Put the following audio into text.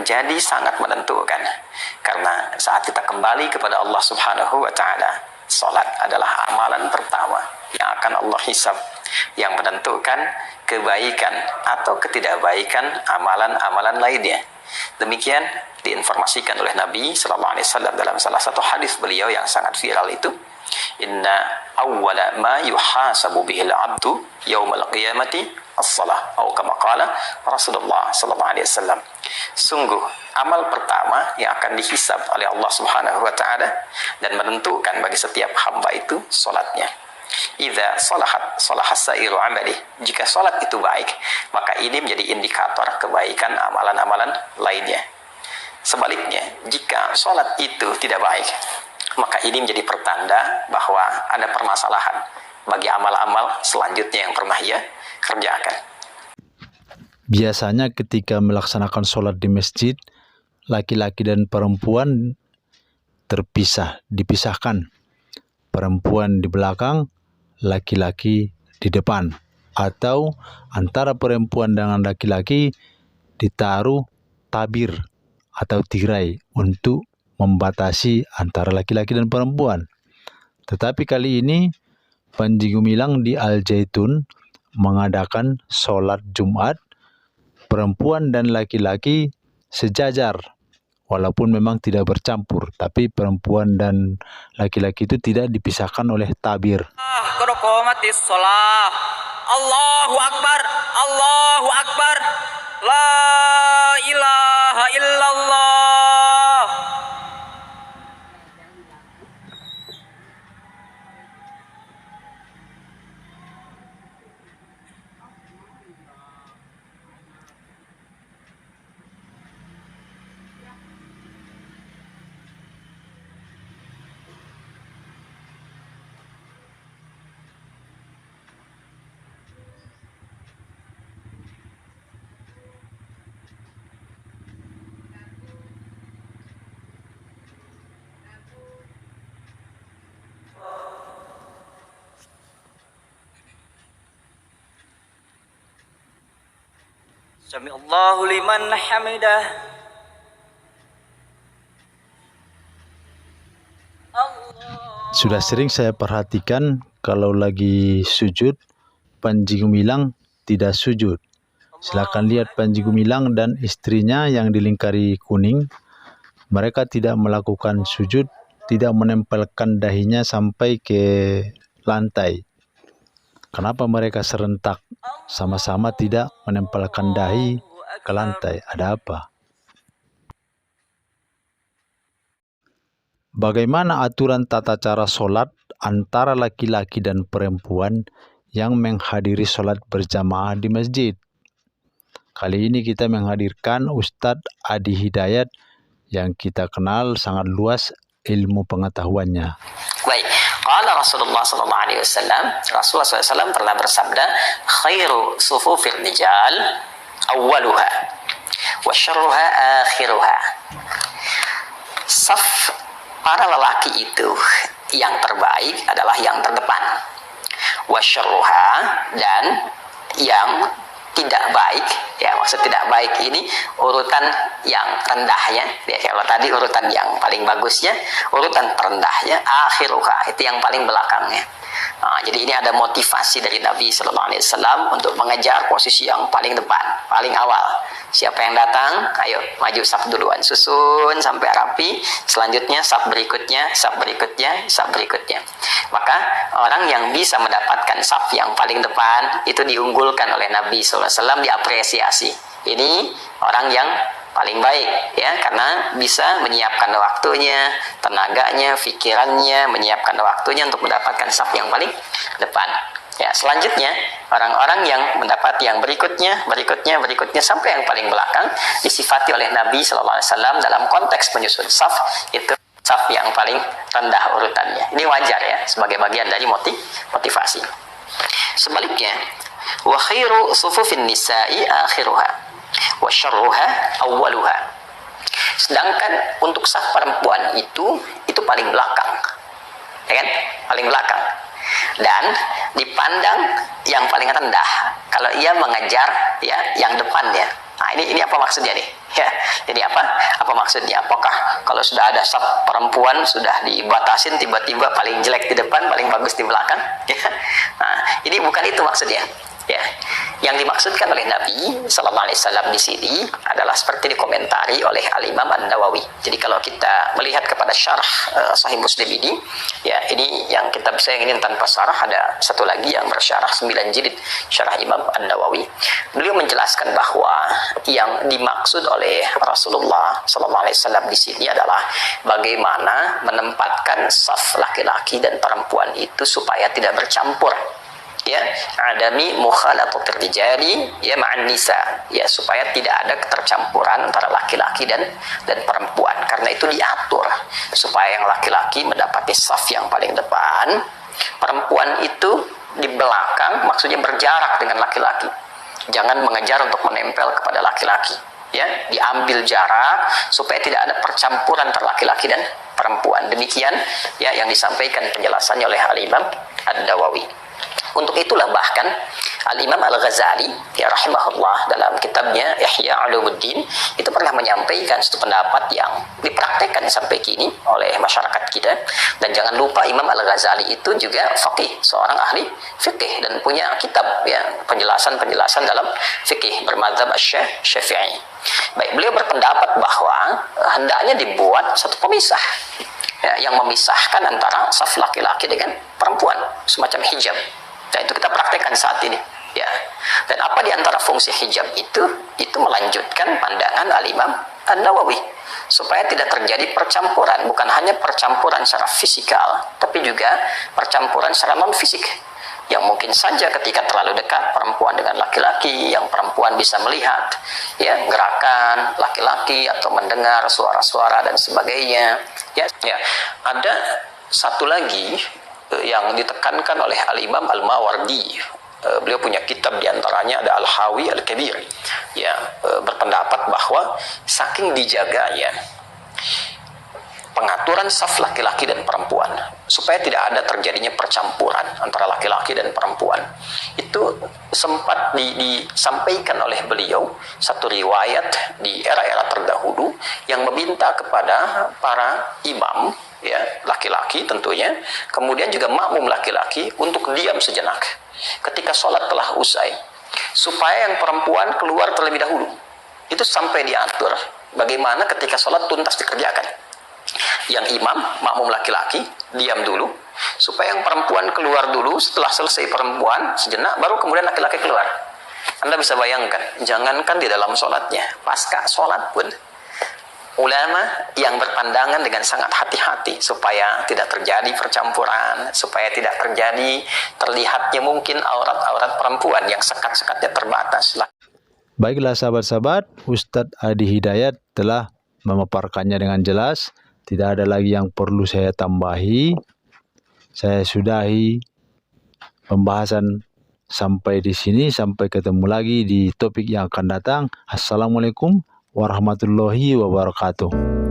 menjadi sangat menentukan. Karena saat kita kembali kepada Allah Subhanahu wa Ta'ala, salat adalah amalan pertama yang akan Allah hisab, yang menentukan kebaikan atau ketidakbaikan amalan-amalan lainnya. Demikian diinformasikan oleh Nabi Sallallahu Alaihi Wasallam dalam salah satu hadis beliau yang sangat viral itu, inna awwala ma yuhasabu bihil abdu yaumal qiyamati as-salah, atau kama qala Rasulullah Sallallahu Alaihi Wasallam. Sungguh amal pertama yang akan dihisab oleh Allah Subhanahu wa Ta'ala dan menentukan bagi setiap hamba itu salatnya. Idza salahat salahas sairu amali. Jika salat itu baik, maka ini menjadi indikator kebaikan amalan-amalan lainnya. Sebaliknya, jika salat itu tidak baik, maka ini menjadi pertanda bahwa ada permasalahan bagi amal-amal selanjutnya yang pernah ia kerjakan. Biasanya ketika melaksanakan sholat di masjid, laki-laki dan perempuan dipisahkan. Perempuan di belakang, laki-laki di depan. Atau antara perempuan dengan laki-laki ditaruh tabir atau tirai untuk membatasi antara laki-laki dan perempuan. Tetapi kali ini Panji Gumilang di Al Zaitun mengadakan sholat Jumat perempuan dan laki-laki sejajar, walaupun memang tidak bercampur, tapi perempuan dan laki-laki itu tidak dipisahkan oleh tabir. Allahu Akbar, Allahu Akbar, la ilaha illallah. Sami Allahu liman hamidah. Sudah sering saya perhatikan kalau lagi sujud, Panji Gumilang tidak sujud. Silakan lihat Panji Gumilang dan istrinya yang dilingkari kuning. Mereka tidak melakukan sujud, tidak menempelkan dahinya sampai ke lantai. Kenapa mereka serentak sama-sama tidak menempelkan dahi ke lantai? Ada apa? Bagaimana aturan tata cara sholat antara laki-laki dan perempuan yang menghadiri sholat berjamaah di masjid? Kali ini kita menghadirkan Ustadz Adi Hidayat yang kita kenal sangat luas ilmu pengetahuannya. Baik, qala Rasulullah sallallahu alaihi wasallam, Rasulullah SAW pernah bersabda, khairu sufufir rijal awwaluha wa syarruha akhiruha. Saf para lelaki itu yang terbaik adalah yang terdepan. Wa syarruha, dan yang tidak baik, ya maksud tidak baik ini urutan yang rendahnya, ya kalau tadi urutan yang paling bagusnya, urutan terendahnya akhiruha, itu yang paling belakangnya. Nah, jadi ini ada motivasi dari Nabi Sallallahu Alaihi Wasallam untuk mengejar posisi yang paling depan, paling awal. Siapa yang datang, ayo maju saf duluan, susun sampai rapi. Selanjutnya saf berikutnya, saf berikutnya, saf berikutnya. Maka orang yang bisa mendapatkan saf yang paling depan itu diunggulkan oleh Nabi Sallallahu Alaihi Wasallam, diapresiasi. Ini orang yang paling baik, ya, karena bisa menyiapkan waktunya, tenaganya, pikirannya, menyiapkan waktunya untuk mendapatkan saf yang paling depan. Ya, selanjutnya orang-orang yang mendapat yang berikutnya sampai yang paling belakang disifati oleh Nabi Sallallahu Alaihi Wasallam dalam konteks penyusun saf itu saf yang paling rendah urutannya. Ini wajar ya, sebagai bagian dari motivasi. Sebaliknya, wa khairu sufufin nisa'i akhiruha wa syarruha awwaluha. Sedangkan untuk saf perempuan itu paling belakang, ya kan? Paling belakang. Dan dipandang yang paling rendah kalau ia mengejar ya yang depannya. Nah, Nah, ini apa maksudnya nih? Ya, jadi apa maksudnya? Apakah kalau sudah ada saf perempuan sudah dibatasin tiba-tiba paling jelek di depan, paling bagus di belakang? Ya. Nah, ini bukan itu maksudnya. Ya, yang dimaksudkan oleh Nabi Sallallahu Alaihi Wasallam di sini adalah seperti dikomentari oleh Al Imam An-Nawawi. Jadi kalau kita melihat kepada syarah Sahih Muslim ini, ya ini yang kitab saya ini tanpa syarah, ada satu lagi yang bersyarah 9 jilid syarah Imam An-Nawawi. Beliau menjelaskan bahwa yang dimaksud oleh Rasulullah Sallallahu Alaihi Wasallam di sini adalah bagaimana menempatkan saf laki-laki dan perempuan itu supaya tidak bercampur. Ya, adami mukhalatatir rijali ya ma'an nisa, ya supaya tidak ada ketercampuran antara laki-laki dan perempuan. Karena itu diatur supaya yang laki-laki mendapati saf yang paling depan, perempuan itu di belakang, maksudnya berjarak dengan laki-laki. Jangan mengejar untuk menempel kepada laki-laki. Ya, diambil jarak supaya tidak ada percampuran antara laki-laki dan perempuan. Demikian ya yang disampaikan penjelasannya oleh Al-Imam An-Nawawi. Untuk itulah bahkan Al-Imam Al-Ghazali ya rahimahullah dalam kitabnya Ihya Ulumuddin itu pernah menyampaikan satu pendapat yang dipraktekkan sampai kini oleh masyarakat kita. Dan jangan lupa Imam Al-Ghazali itu juga faqih, seorang ahli fikih dan punya kitab ya penjelasan-penjelasan dalam fikih bermadzhab Syafi'i. Baik, beliau berpendapat bahwa hendaknya dibuat satu pemisah ya, yang memisahkan antara saf laki-laki dengan perempuan, semacam hijab. Nah, itu kita praktekkan saat ini ya. Dan apa di antara fungsi hijab itu melanjutkan pandangan Al-Imam An-Nawawi supaya tidak terjadi percampuran, bukan hanya percampuran secara fisikal tapi juga percampuran secara non fisik yang mungkin saja ketika terlalu dekat perempuan dengan laki-laki, yang perempuan bisa melihat ya gerakan laki-laki atau mendengar suara-suara dan sebagainya ya. Ada satu lagi yang ditekankan oleh Al-Imam Al-Mawardi. Beliau punya kitab diantaranya ada Al-Hawi Al-Kabir ya, berpendapat bahwa saking dijaganya pengaturan saf laki-laki dan perempuan supaya tidak ada terjadinya percampuran antara laki-laki dan perempuan, itu sempat disampaikan oleh beliau satu riwayat di era-era terdahulu yang meminta kepada para imam ya laki-laki tentunya, kemudian juga makmum laki-laki untuk diam sejenak ketika sholat telah usai supaya yang perempuan keluar terlebih dahulu. Itu sampai diatur bagaimana ketika sholat tuntas dikerjakan, yang imam makmum laki-laki diam dulu supaya yang perempuan keluar dulu, setelah selesai perempuan sejenak baru kemudian laki-laki keluar. Anda bisa bayangkan, jangankan di dalam sholatnya, pasca sholat pun ulama yang berpandangan dengan sangat hati-hati supaya tidak terjadi percampuran, supaya tidak terjadi terlihatnya mungkin aurat-aurat perempuan yang sekat-sekatnya terbatas. Baiklah sahabat-sahabat, Ustadz Adi Hidayat telah memaparkannya dengan jelas. Tidak ada lagi yang perlu saya tambahi. Saya sudahi pembahasan sampai di sini. Sampai ketemu lagi di topik yang akan datang. Assalamualaikum warahmatullahi wabarakatuh.